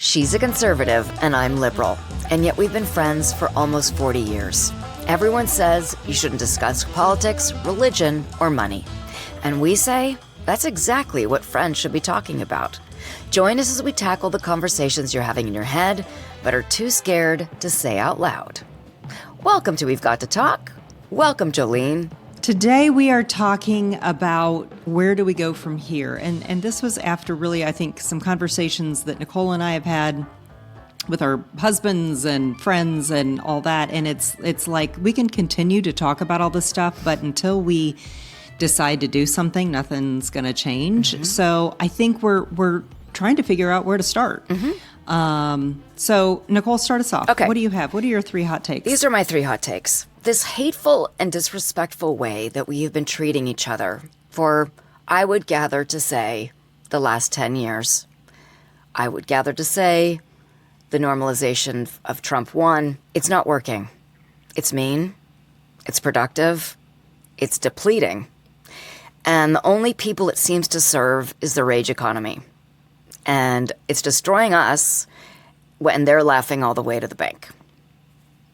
She's a conservative and I'm liberal, and yet we've been friends for almost 40 years. Everyone says you shouldn't discuss politics, religion, or money. And we say that's exactly what friends should be talking about. Join us as we tackle the conversations you're having in your head, but are too scared to say out loud. Welcome to We've Got to Talk. Welcome, Jolene. Today we are talking about where do we go from here. And this was after really, I think, some conversations that Nicole and I have had with our husbands and friends and all that. And it's like we can continue to talk about all this stuff, but until we decide to do something, nothing's going to change. Mm-hmm. So I think we're trying to figure out where to start. Mm-hmm. So Nicole, start us off. Okay. What do you have? What are your 3 hot takes? These are my 3 hot takes. This hateful and disrespectful way that we have been treating each other for, I would gather to say, the last 10 years. I would gather to say the normalization of Trump 1, it's not working. It's mean, it's productive, it's depleting. And the only people it seems to serve is the rage economy. And it's destroying us when they're laughing all the way to the bank.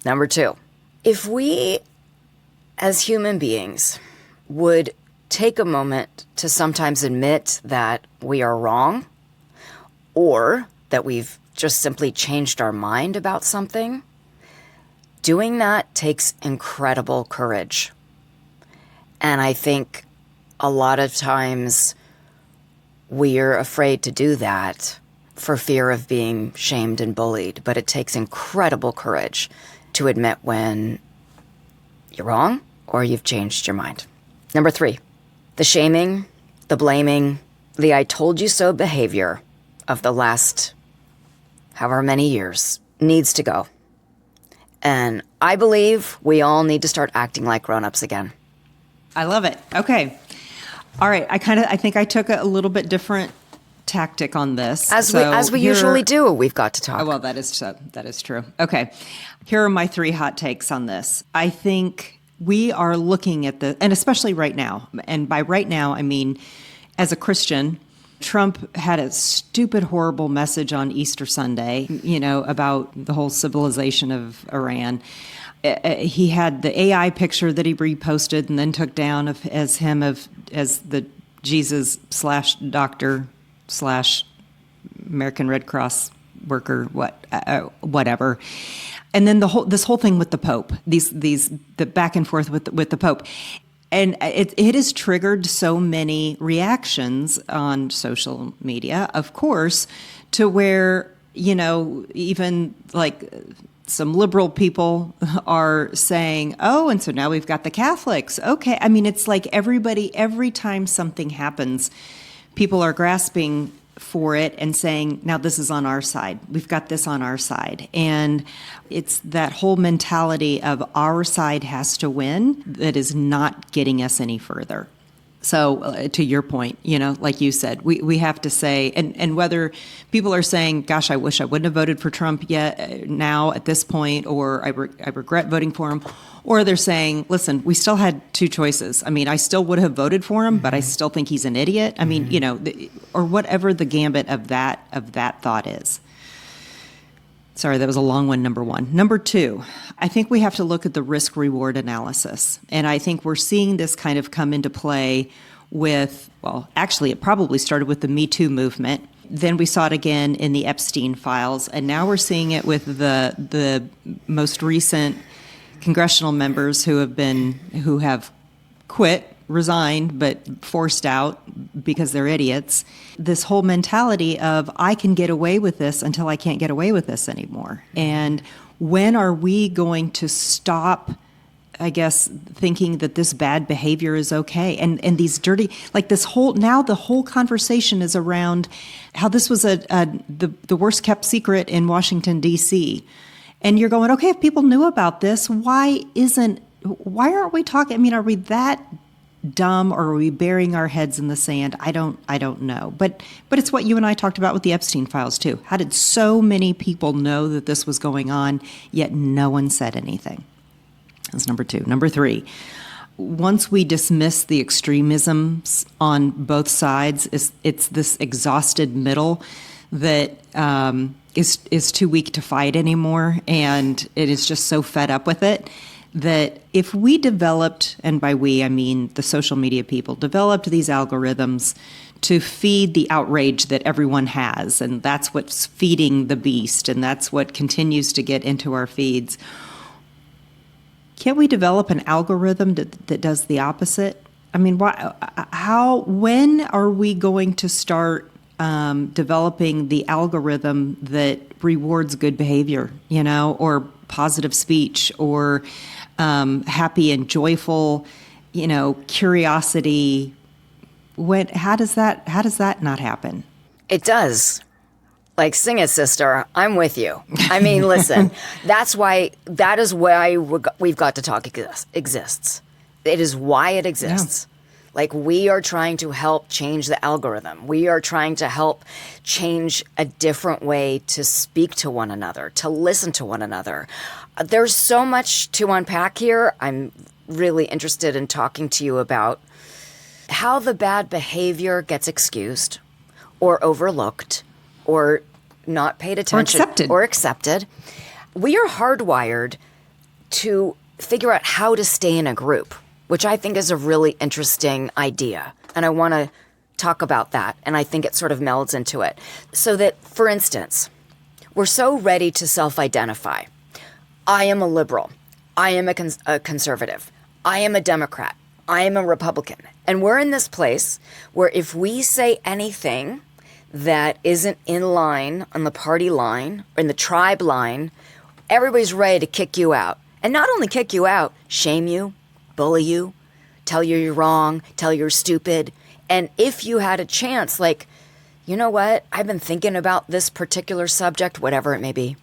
Number 2, if we as human beings would take a moment to sometimes admit that we are wrong or that we've just simply changed our mind about something, doing that takes incredible courage. And I think a lot of times we're afraid to do that for fear of being shamed and bullied, but it takes incredible courage to admit when you're wrong or you've changed your mind. Number 3, the shaming, the blaming, the I told you so behavior of the last however many years needs to go. And I believe we all need to start acting like grown-ups again. I love it. Okay. All right. I think I took a little bit different tactic on this. As we usually do, we've got to talk. Oh, well, that is true. Okay. Here are my 3 hot takes on this. I think we are looking at and especially right now, and by right now, I mean, as a Christian, Trump had a stupid, horrible message on Easter Sunday, about the whole civilization of Iran. He had the AI picture that he reposted and then took down as the Jesus / doctor / American Red Cross worker, whatever. And then this whole thing with the Pope, the back and forth with the Pope. And it has triggered so many reactions on social media, of course, to where, even like some liberal people are saying, oh, and so now we've got the Catholics. Okay. I mean, it's like every time something happens, people are grasping for it and saying, now this is on our side. We've got this on our side. And it's that whole mentality of our side has to win that is not getting us any further. So to your point, like you said, we have to say, and whether people are saying, gosh, I wish I wouldn't have voted for Trump yet now at this point, or I regret voting for him, or they're saying, listen, we still had 2 choices. I mean, I still would have voted for him, but I still think he's an idiot. I mean, or whatever the gambit of that thought is. Sorry, that was a long one, number 1. Number 2, I think we have to look at the risk-reward analysis. And I think we're seeing this kind of come into play with, well, actually, it probably started with the Me Too movement. Then we saw it again in the Epstein files. And now we're seeing it with the most recent congressional members who have quit, resigned, but forced out because they're idiots. This whole mentality of I can get away with this until I can't get away with this anymore. And when are we going to stop, I guess, thinking that this bad behavior is okay? And these dirty, like the whole conversation is around how this was the worst kept secret in Washington, D.C. And you're going, okay, if people knew about this, why aren't we talking? I mean, are we that dumb, or are we burying our heads in the sand? I don't know. But it's what you and I talked about with the Epstein files too. How did so many people know that this was going on, yet no one said anything? That's number 2. Number 3, once we dismiss the extremisms on both sides, it's this exhausted middle that is too weak to fight anymore, and it is just so fed up with it that if we developed, and by we I mean the social media people, developed these algorithms to feed the outrage that everyone has, and that's what's feeding the beast, and that's what continues to get into our feeds. Can't we develop an algorithm that does the opposite? I mean, when are we going to start developing the algorithm that rewards good behavior, or positive speech, or happy and joyful, curiosity? How does that not happen? It does. Like, sing it, sister. I'm with you. I mean, listen, that is why we've got to talk exists. It is why it exists. Yeah. Like, we are trying to help change the algorithm. We are trying to help change a different way to speak to one another, to listen to one another. There's so much to unpack here. I'm really interested in talking to you about how the bad behavior gets excused or overlooked or not paid attention or accepted. We are hardwired to figure out how to stay in a group, which I think is a really interesting idea. And I want to talk about that. And I think it sort of melds into it. So that, for instance, we're so ready to self-identify. I am a liberal. I am a conservative. I am a Democrat. I am a Republican. And we're in this place where if we say anything that isn't in line on the party line or in the tribe line, everybody's ready to kick you out. And not only kick you out, shame you, bully you, tell you you're wrong, tell you you're stupid. And if you had a chance, like, you know what, I've been thinking about this particular subject, whatever it may be,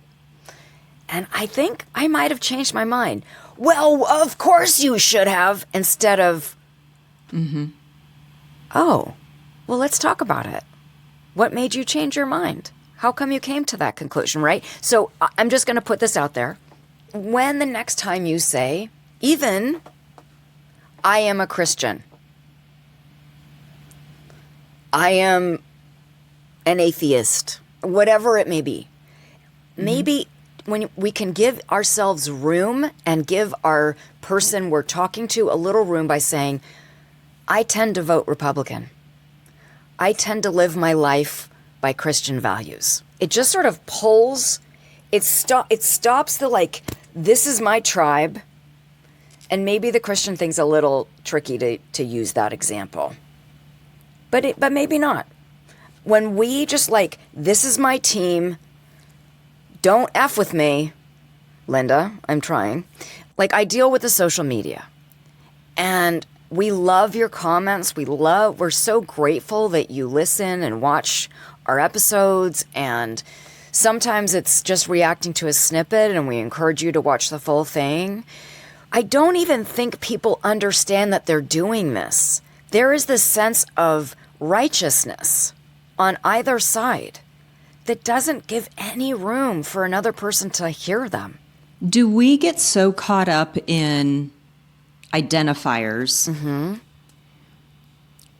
and I think I might have changed my mind. Well, of course you should have, instead of, oh, well, let's talk about it. What made you change your mind? How come you came to that conclusion, right? So I'm just going to put this out there. When the next time you say, even, I am a Christian, I am an atheist, whatever it may be, maybe when we can give ourselves room and give our person we're talking to a little room by saying, I tend to vote Republican. I tend to live my life by Christian values. It just sort of pulls, it stops the, like, this is my tribe. And maybe the Christian thing's a little tricky to use that example. But maybe not. When we just like, this is my team, don't F with me, Linda, I'm trying. Like, I deal with the social media. And we love your comments. We're so grateful that you listen and watch our episodes. And sometimes it's just reacting to a snippet and we encourage you to watch the full thing. I don't even think people understand that they're doing this. There is this sense of righteousness on either side that doesn't give any room for another person to hear them. Do we get so caught up in identifiers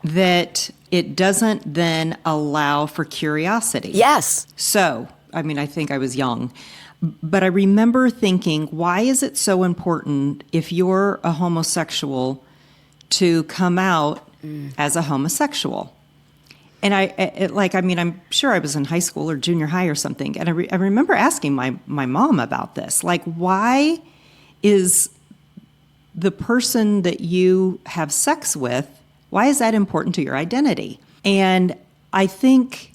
that it doesn't then allow for curiosity? Yes. So, I mean, I think I was young, but I remember thinking, why is it so important if you're a homosexual to come out as a homosexual? And I'm sure I was in high school or junior high or something. And I remember asking my mom about this. Like, why is the person that you have sex with, why is that important to your identity? And I think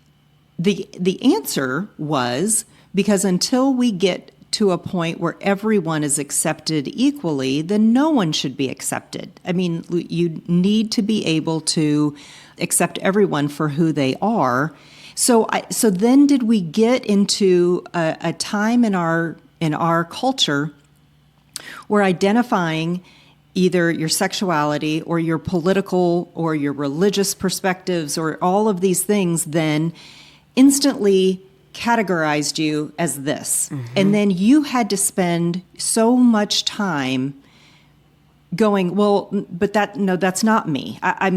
the answer was because until we get to a point where everyone is accepted equally, then no one should be accepted. I mean, you need to be able to accept everyone for who they are. So then did we get into a time in our culture where identifying either your sexuality or your political or your religious perspectives or all of these things then instantly categorized you as this. And then you had to spend so much time going, well, but that's not me. I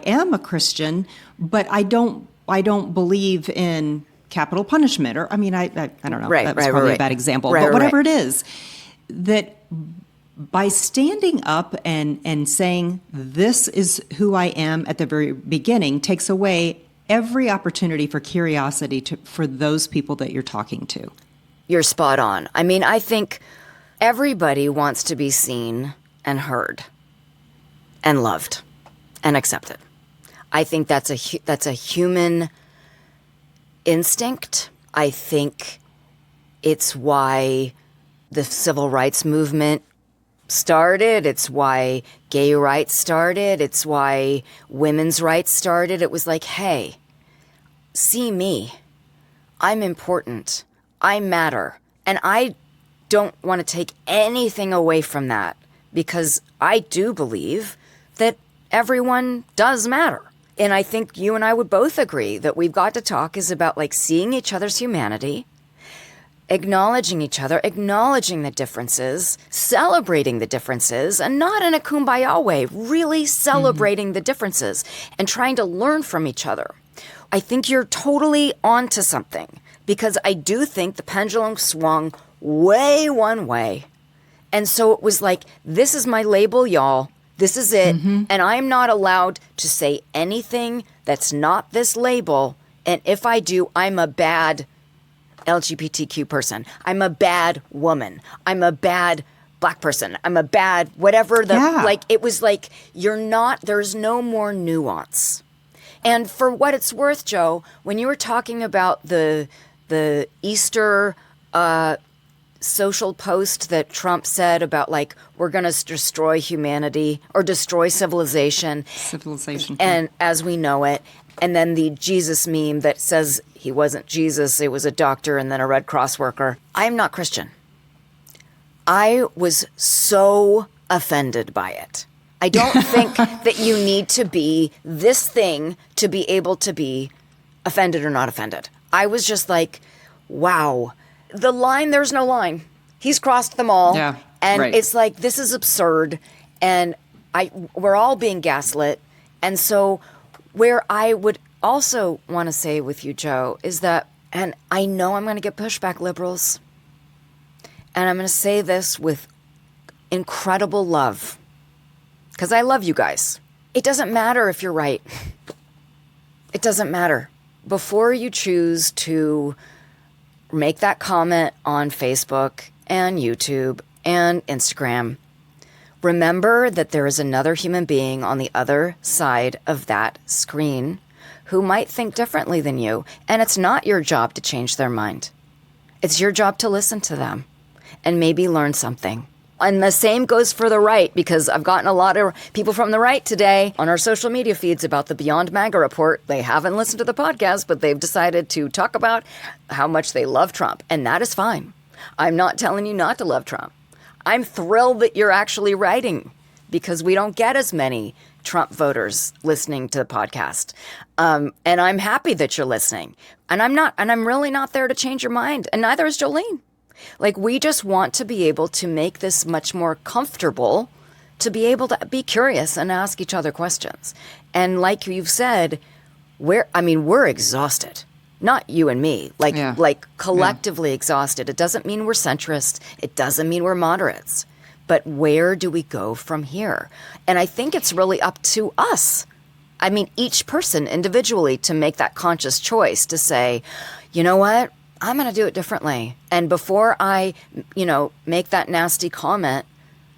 am a Christian, but I don't believe in capital punishment, or, I mean, I don't know. Right, that was right, probably right. a bad example. Right, but right, whatever right. it is, that by standing up and saying, this is who I am at the very beginning, takes away every opportunity for curiosity for those people that you're talking to. You're spot on. I mean, I think everybody wants to be seen and heard and loved and accepted. I think that's a human instinct. I think it's why the civil rights movement started. It's why gay rights started. It's why women's rights started. It was like, hey, see me. I'm important. I matter. And I don't want to take anything away from that, because I do believe that everyone does matter. And I think you and I would both agree that we've got to talk is about like seeing each other's humanity, acknowledging each other, acknowledging the differences, celebrating the differences, and not in a kumbaya way, really celebrating the differences and trying to learn from each other. I think you're totally onto something, because I do think the pendulum swung way one way. And so it was like, this is my label, y'all. This is it. And I'm not allowed to say anything that's not this label. And if I do, I'm a bad LGBTQ person. I'm a bad woman. I'm a bad Black person. I'm a bad whatever. Like, it was like, there's no more nuance. And for what it's worth, Joe, when you were talking about the Easter social post that Trump said about like, we're going to destroy humanity or destroy civilization. And as we know it. And then the Jesus meme that says he wasn't Jesus, it was a doctor and then a Red Cross worker. I'm not Christian. I was so offended by it. I don't think that you need to be this thing to be able to be offended or not offended. I was just like, wow. The line, there's no line. He's crossed them all. Yeah, and right. It's like, this is absurd. And we're all being gaslit. And so where I would also want to say with you, Joe, is that, and I know I'm going to get pushback, liberals, and I'm going to say this with incredible love, because I love you guys. It doesn't matter if you're right. It doesn't matter. Before you choose to make that comment on Facebook and YouTube and Instagram, remember that there is another human being on the other side of that screen who might think differently than you, and it's not your job to change their mind. It's your job to listen to them and maybe learn something. And the same goes for the right, because I've gotten a lot of people from the right today on our social media feeds about the Beyond MAGA report. They haven't listened to the podcast, but they've decided to talk about how much they love Trump, and that is fine. I'm not telling you not to love Trump. I'm thrilled that you're actually writing, because we don't get as many Trump voters listening to the podcast. And I'm happy that you're listening. And I'm really not there to change your mind. And neither is Jolene. Like, we just want to be able to make this much more comfortable to be able to be curious and ask each other questions. And like you've said, we're exhausted. Not you and me, like collectively exhausted. It doesn't mean we're centrist. It doesn't mean we're moderates. But where do we go from here? And I think it's really up to us. I mean, each person individually to make that conscious choice to say, you know what? I'm going to do it differently. And before I, make that nasty comment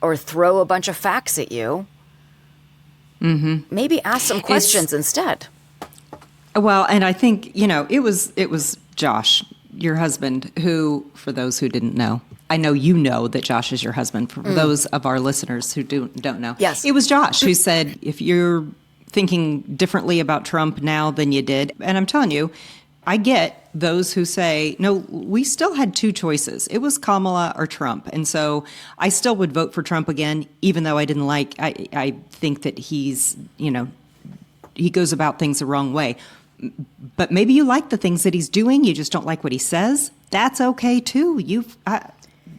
or throw a bunch of facts at you, maybe ask some questions instead. Well, and I think, it was Josh, your husband, who, for those who didn't know, I know you know that Josh is your husband. For those of our listeners who don't know. Yes. It was Josh who said, if you're thinking differently about Trump now than you did, and I'm telling you, I get those who say, no, we still had two choices. It was Kamala or Trump. And so I still would vote for Trump again, even though I think that he's, he goes about things the wrong way. But maybe you like the things that he's doing. You just don't like what he says. That's okay too.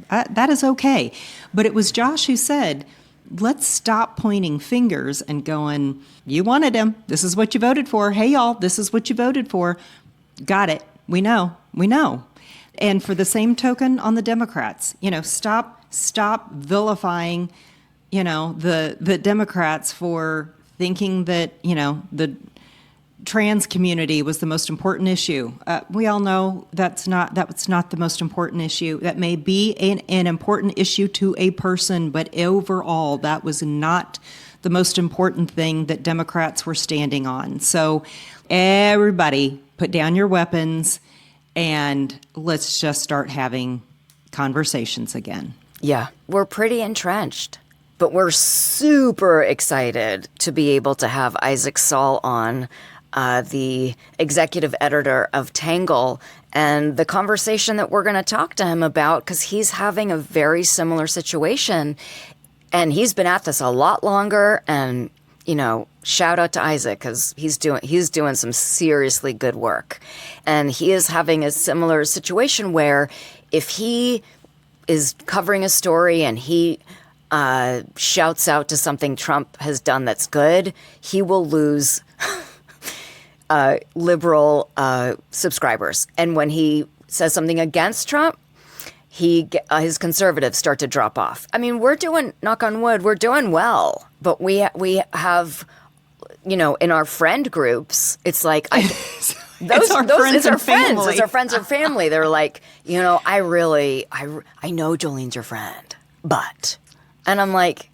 That is okay. But it was Josh who said, let's stop pointing fingers and going, you wanted him. This is what you voted for. Hey, y'all, this is what you voted for. Got it. We know. And for the same token on the Democrats, stop vilifying, the Democrats for thinking that, the trans community was the most important issue. We all know that's not the most important issue. That may be an important issue to a person, but overall, that was not the most important thing that Democrats were standing on. So everybody put down your weapons and let's just start having conversations again. Yeah, we're pretty entrenched, but we're super excited to be able to have Isaac Saul on, the executive editor of Tangle, and the conversation that we're going to talk to him about, because he's having a very similar situation, and he's been at this a lot longer. And shout out to Isaac, because he's doing some seriously good work, and he is having a similar situation where if he is covering a story and he shouts out to something Trump has done that's good, he will lose liberal subscribers. And when he says something against Trump, his conservatives start to drop off. I mean, we're doing, knock on wood, we're doing well. But we have, in our friend groups, it's like, it's our friends or family. They're like, I know Jolene's your friend, but, and I'm like,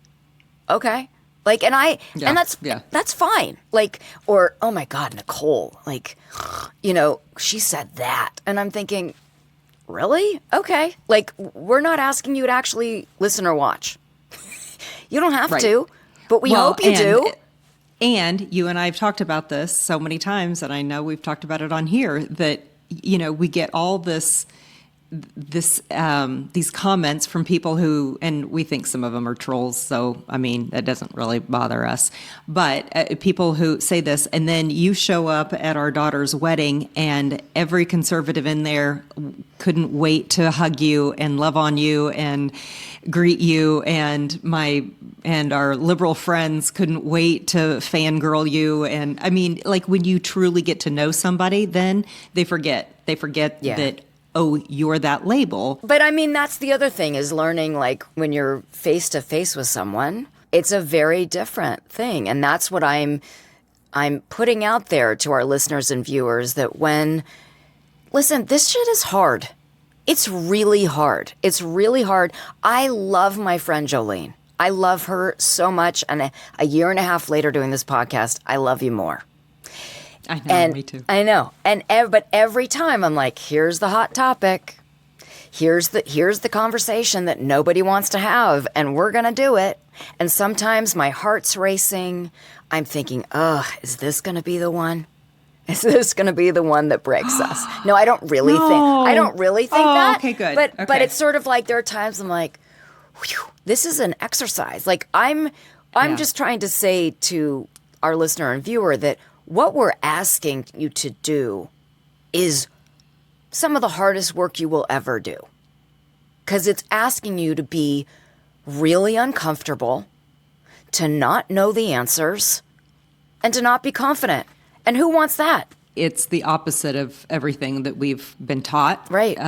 okay. Like, and that's fine. Like, or, oh my God, Nicole, like, she said that. And I'm thinking, really? Okay. Like, we're not asking you to actually listen or watch. You don't have to, but we hope you do. And you and I have talked about this so many times, and I know we've talked about it on here, that, we get all these comments from people who, and we think some of them are trolls, so I mean that doesn't really bother us, but people who say this, and then you show up at our daughter's wedding and every conservative in there couldn't wait to hug you and love on you and greet you, and our liberal friends couldn't wait to fangirl you. And I mean, like, when you truly get to know somebody, then they forget that, oh, you're that label. But I mean, that's the other thing, is learning, like, when you're face to face with someone, it's a very different thing. And that's what I'm putting out there to our listeners and viewers, that listen, this shit is hard. It's really hard. It's really hard. I love my friend Jolene. I love her so much. And a year and a half later doing this podcast, I love you more. I know, me too. I know. But every time I'm like, here's the hot topic. Here's the conversation that nobody wants to have, and we're going to do it. And sometimes my heart's racing. I'm thinking, is this going to be the one? Is this going to be the one that breaks us? No, I don't really think that. Okay, good. But it's sort of like, there are times I'm like, whew, this is an exercise. Like, I'm just trying to say to our listener and viewer that what we're asking you to do is some of the hardest work you will ever do. Because it's asking you to be really uncomfortable, to not know the answers, and to not be confident. And who wants that? It's the opposite of everything that we've been taught, right?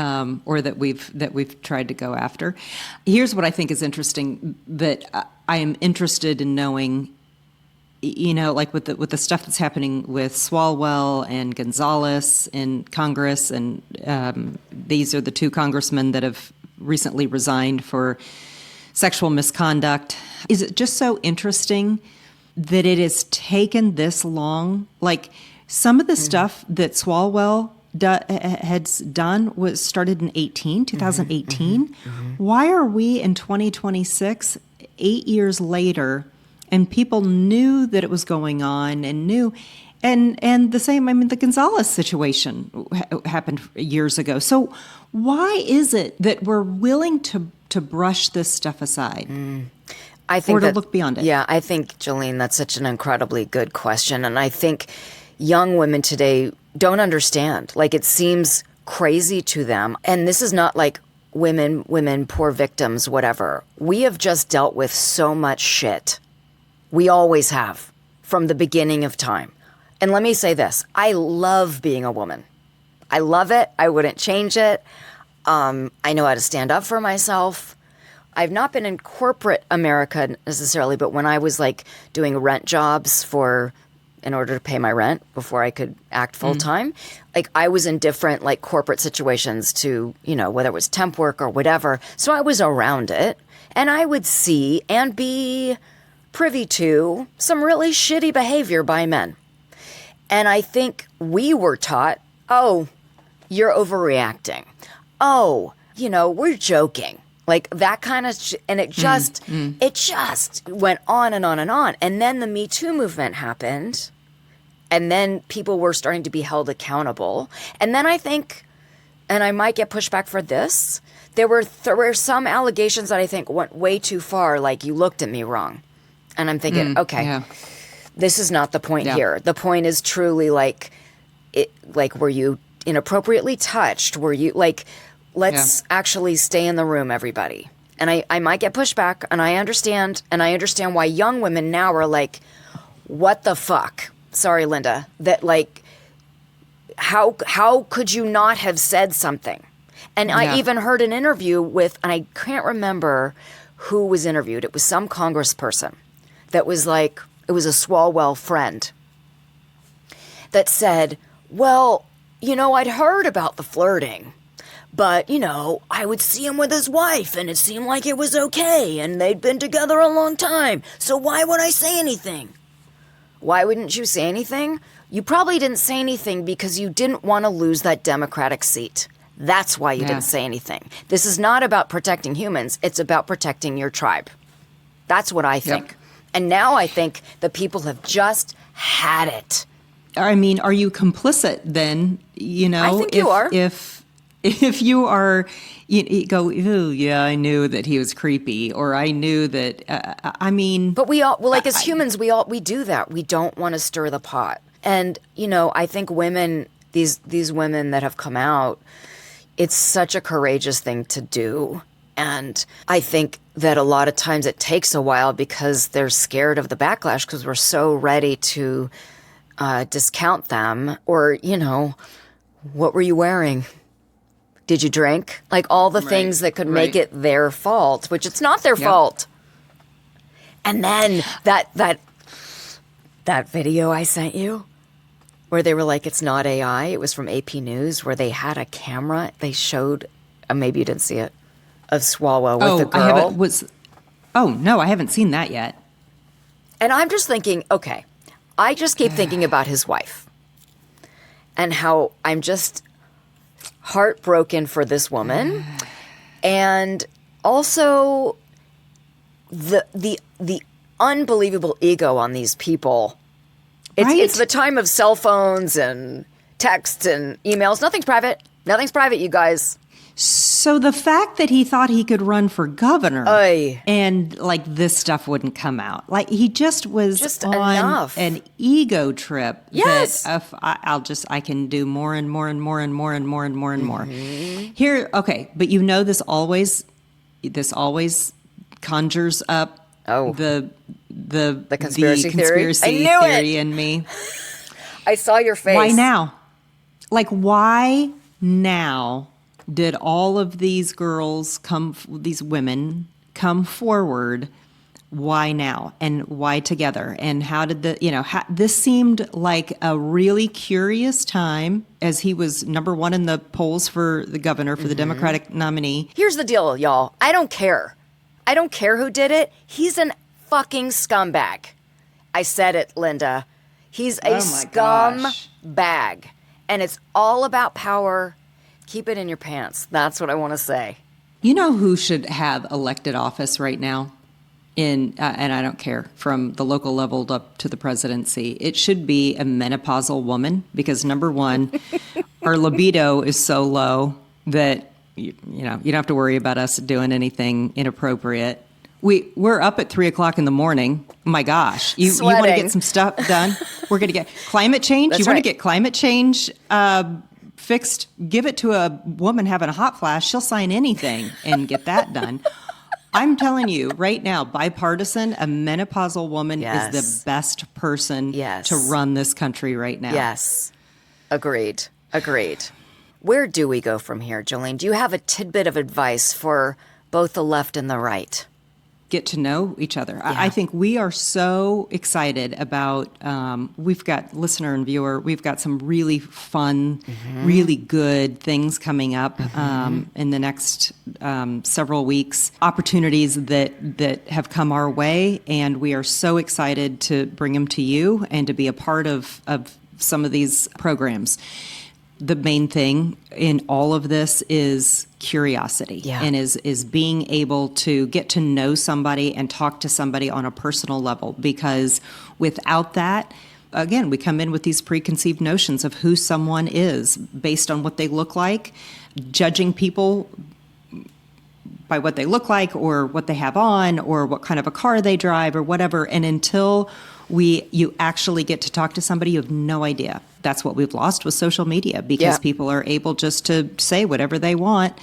Or that we've tried to go after. Here's what I think is interesting, that I am interested in knowing. Like with the stuff that's happening with Swalwell and Gonzalez in Congress, and these are the two congressmen that have recently resigned for sexual misconduct. Is it just so interesting that it has taken this long? Like, some of the stuff that Swalwell had done was started in 2018. Why are we in 2026, 8 years later, and people knew that it was going on and knew, and the same, I mean, the Gonzalez situation happened years ago. So why is it that we're willing to brush this stuff aside? I think, or to look beyond it? Yeah, I think, Jolene, that's such an incredibly good question. And I think young women today don't understand. Like, it seems crazy to them. And this is not like women, poor victims, whatever. We have just dealt with so much shit. We always have, from the beginning of time. And let me say this. I love being a woman. I love it. I wouldn't change it. I know how to stand up for myself. I've not been in corporate America necessarily, but when I was like doing rent jobs in order to pay my rent before I could act full time, like I was in different like corporate situations to, whether it was temp work or whatever. So I was around it, and I would see and be privy to some really shitty behavior by men. And I think we were taught, oh, you're overreacting. Oh, we're joking. Like that kind of, and it just went on and on and on. And then the Me Too movement happened, and then people were starting to be held accountable. And then I think, and I might get pushback for this, there were some allegations that I think went way too far, like you looked at me wrong. And I'm thinking, this is not the point here. The point is truly like, were you inappropriately touched? Were you like, let's actually stay in the room, everybody. And I might get pushback, and I understand why young women now are like, what the fuck? Sorry, Linda, that like, how could you not have said something? And I even heard an interview with, and I can't remember who was interviewed. It was some congressperson that was like, it was a Swalwell friend that said, well, I'd heard about the flirting, but, I would see him with his wife and it seemed like it was okay and they'd been together a long time. So why would I say anything? Why wouldn't you say anything? You probably didn't say anything because you didn't want to lose that Democratic seat. That's why you didn't say anything. This is not about protecting humans. It's about protecting your tribe. That's what I think. Yep. And now I think the people have just had it. I mean, are you complicit then? I think you are. If you are, you go, ooh, yeah, I knew that he was creepy, or I knew that, But we all, as humans, we do that. We don't want to stir the pot. And, I think women, these women that have come out, it's such a courageous thing to do. And I think that a lot of times it takes a while because they're scared of the backlash because we're so ready to discount them. Or, what were you wearing? Did you drink? Like all the things that could make it their fault, which it's not their fault. And then that video I sent you where they were like, it's not AI. It was from AP News where they had a camera. They showed, maybe you didn't see it, of Swalwell with the girl. No, I haven't seen that yet. And I'm just thinking, okay, I just keep thinking about his wife and how I'm just heartbroken for this woman. And also the unbelievable ego on these people. It's the time of cell phones and texts and emails. Nothing's private. Nothing's private, you guys. So the fact that he thought he could run for governor and like this stuff wouldn't come out, like he just was on enough. An ego trip. Yes, that I can do more and more and more and more and more and more and more. Here, okay, but this always conjures up the conspiracy theory. I knew theory it. In me. I saw your face. Why now? Like why now? Did all of these these women come forward? Why now? And why together? And how did this seemed like a really curious time as he was number one in the polls for the governor, for the Democratic nominee. Here's the deal, y'all. I don't care. I don't care who did it. He's an fucking scumbag. I said it, Linda. He's a scumbag. And it's all about power. Keep it in your pants. That's what I want to say. You know who should have elected office right now? And I don't care, from the local level up to the presidency. It should be a menopausal woman because, number one, our libido is so low that, you don't have to worry about us doing anything inappropriate. We're up at 3:00 in the morning. My gosh, you want to get some stuff done? We're going to get climate change. That's you want to get climate change fixed? Give it to a woman having a hot flash. She'll sign anything and get that done. I'm telling you right now, bipartisan, a menopausal woman is the best person to run this country right now. Yes. Agreed. Where do we go from here, Jolene? Do you have a tidbit of advice for both the left and the right? Get to know each other. I think we are so excited about, we've got listener and viewer, we've got some really fun, really good things coming up in the next several weeks, opportunities that have come our way, and we are so excited to bring them to you and to be a part of some of these programs. The main thing in all of this is curiosity and is being able to get to know somebody and talk to somebody on a personal level, because without that, again, we come in with these preconceived notions of who someone is based on what they look like, judging people by what they look like or what they have on or what kind of a car they drive or whatever. And until you actually get to talk to somebody, you have no idea. That's what we've lost with social media, because people are able just to say whatever they want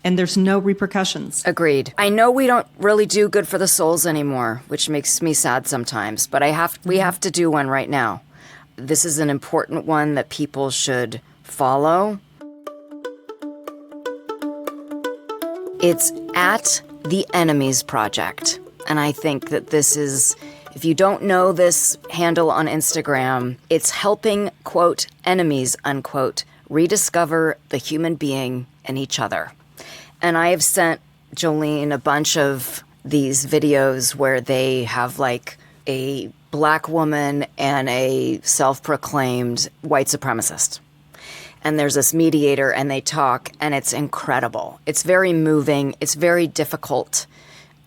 and there's no repercussions. Agreed. I know we don't really do good for the souls anymore, which makes me sad sometimes, but we have to do one right now. This is an important one that people should follow. It's at the Enemies Project. And I think that this is, if you don't know this handle on Instagram, it's helping, quote, enemies, unquote, rediscover the human being in each other. And I have sent Jolene a bunch of these videos where they have like a black woman and a self-proclaimed white supremacist. And there's this mediator and they talk, and it's incredible. It's very moving. It's very difficult.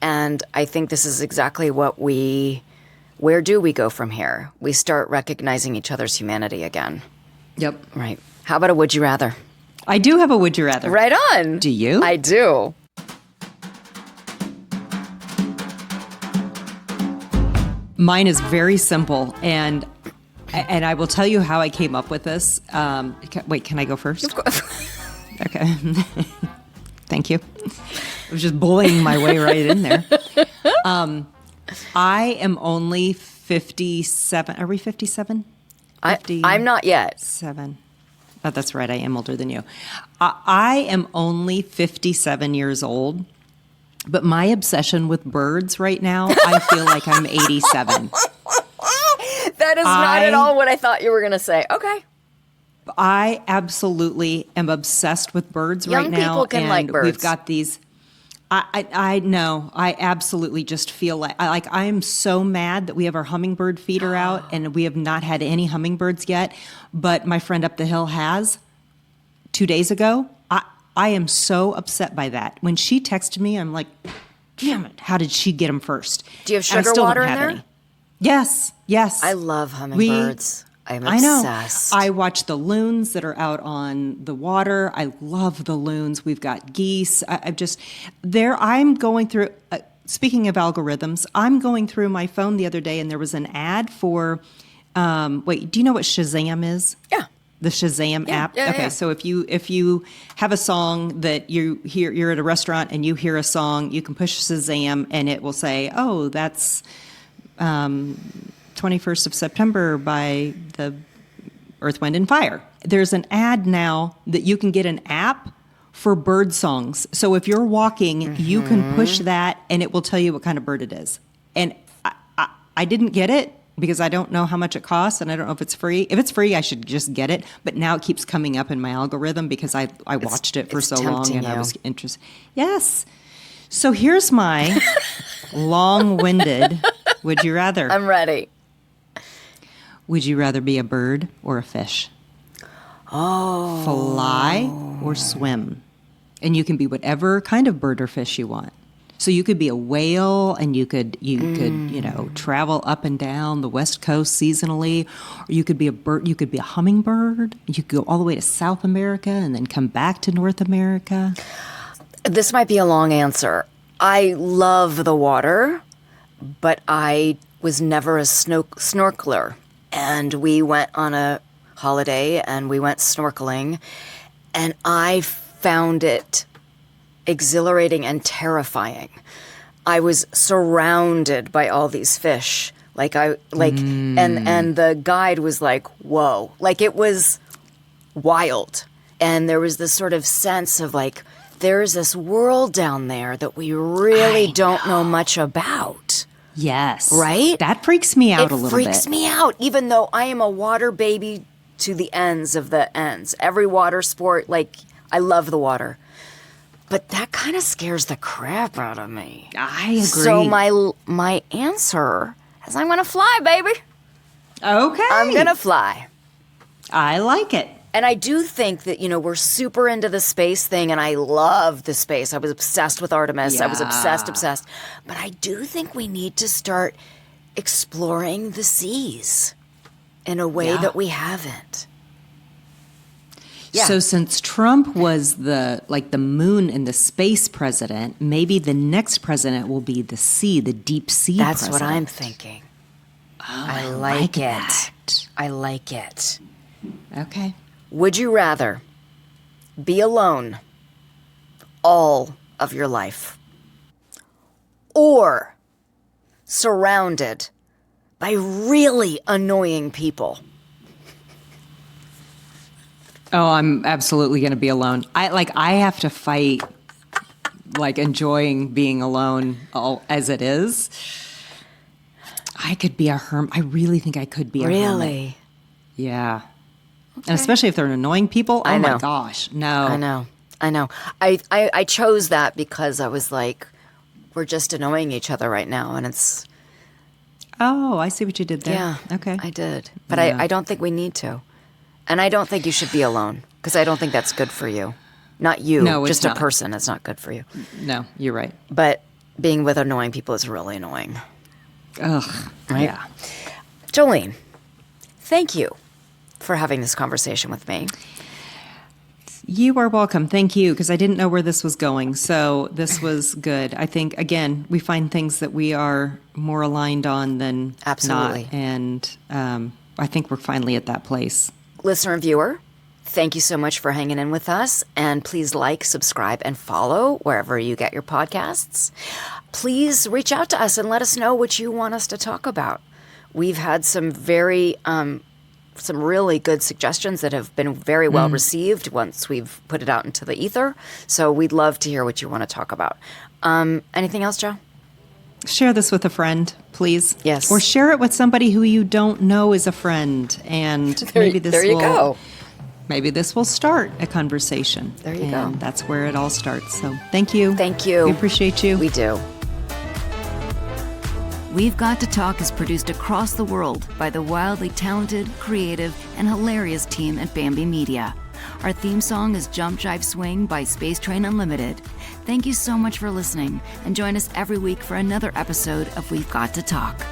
And I think this is exactly where do we go from here? We start recognizing each other's humanity again. Yep. Right. How about a would you rather? I do have a would you rather. Right on. Do you? I do. Mine is very simple, and I will tell you how I came up with this. Wait, can I go first? Of course. Okay. Thank you. I was just bullying my way right in there. I am only 57. Are we 57? I'm not yet. 7. Oh, that's right. I am older than you. I am only 57 years old, but my obsession with birds right now, I feel like I'm 87. That is not at all what I thought you were going to say. Okay. I absolutely am obsessed with birds right now. Young people can like birds. We've got these. I know. I absolutely just feel like I am so mad that we have our hummingbird feeder out and we have not had any hummingbirds yet. But my friend up the hill has 2 days ago. I am so upset by that. When she texted me, I'm like, damn it, how did she get them first? Do you have sugar water in there? Any. Yes. I love hummingbirds. I'm obsessed. I watch the loons that are out on the water. I love the loons. We've got geese. I'm going through, speaking of algorithms, I'm going through my phone the other day and there was an ad for, do you know what Shazam is? Yeah. The Shazam app? Yeah, okay, yeah. so if you have a song that you hear, you're at a restaurant and you hear a song, you can push Shazam and it will say, oh, that's 21st of September by the Earth, Wind, and Fire. There's an ad now that you can get an app for bird songs. So if you're walking, you can push that and it will tell you what kind of bird it is. And I didn't get it because I don't know how much it costs and I don't know if it's free. If it's free, I should just get it. But now it keeps coming up in my algorithm because I watched it for so long and I was interested. Yes. So here's my long-winded would you rather. I'm ready. Would you rather be a bird or a fish? Oh. Fly or swim? And you can be whatever kind of bird or fish you want. So you could be a whale and you could travel up and down the West Coast seasonally, or you could be a bird, you could be a hummingbird. You could go all the way to South America and then come back to North America. This might be a long answer. I love the water, but I was never a snorkeler. And we went on a holiday and we went snorkeling, and I found it exhilarating and terrifying. I was surrounded by all these fish. And the guide was like, whoa. Like, it was wild. And there was this sort of sense of like, there's this world down there that we really don't know much about. Yes. Right? That freaks me out a little bit. It freaks me out, even though I am a water baby to the ends of the ends. Every water sport, like, I love the water. But that kind of scares the crap out of me. I agree. So my answer is I'm going to fly, baby. Okay. I'm going to fly. I like it. And I do think that, we're super into the space thing, and I love the space. I was obsessed with Artemis. I was obsessed. But I do think we need to start exploring the seas in a way that we haven't. Yeah. So since Trump was the moon and the space president, maybe the next president will be the sea, the deep sea That's president. what I'm thinking. Oh, I like it. That. I like it. Okay. Would you rather be alone all of your life or surrounded by really annoying people? Oh, I'm absolutely going to be alone. I have to fight, enjoying being alone as it is. I could be a hermit. I really think I could be a hermit. Really? Yeah. Okay. And especially if they're annoying people. Oh, my gosh. No. I know. I chose that because I was like, we're just annoying each other right now. And it's... Oh, I see what you did there. Yeah. Okay. I did. But I don't think we need to. And I don't think you should be alone because I don't think that's good for you. Not you, no, just not. A person. It's not good for you. No, you're right. But being with annoying people is really annoying. Ugh. Right? Yeah. Jolene, thank you for having this conversation with me. You are welcome. Thank you, because I didn't know where this was going. So this was good. I think, again, we find things that we are more aligned on than Absolutely. not. And I think we're finally at that place. Listener and viewer, thank you so much for hanging in with us. And please like, subscribe, and follow wherever you get your podcasts. Please reach out to us and let us know what you want us to talk about. We've had some really good suggestions that have been very well received once we've put it out into the ether. So we'd love to hear what you want to talk about. Anything else, Joe? Share this with a friend, please. Yes. Or share it with somebody who you don't know is a friend. And maybe this there you go. Maybe this will start a conversation. There you go. That's where it all starts. So thank you. Thank you. We appreciate you. We do. We've Got to Talk is produced across the world by the wildly talented, creative, and hilarious team at Bambi Media. Our theme song is Jump Jive Swing by Space Train Unlimited. Thank you so much for listening, and join us every week for another episode of We've Got to Talk.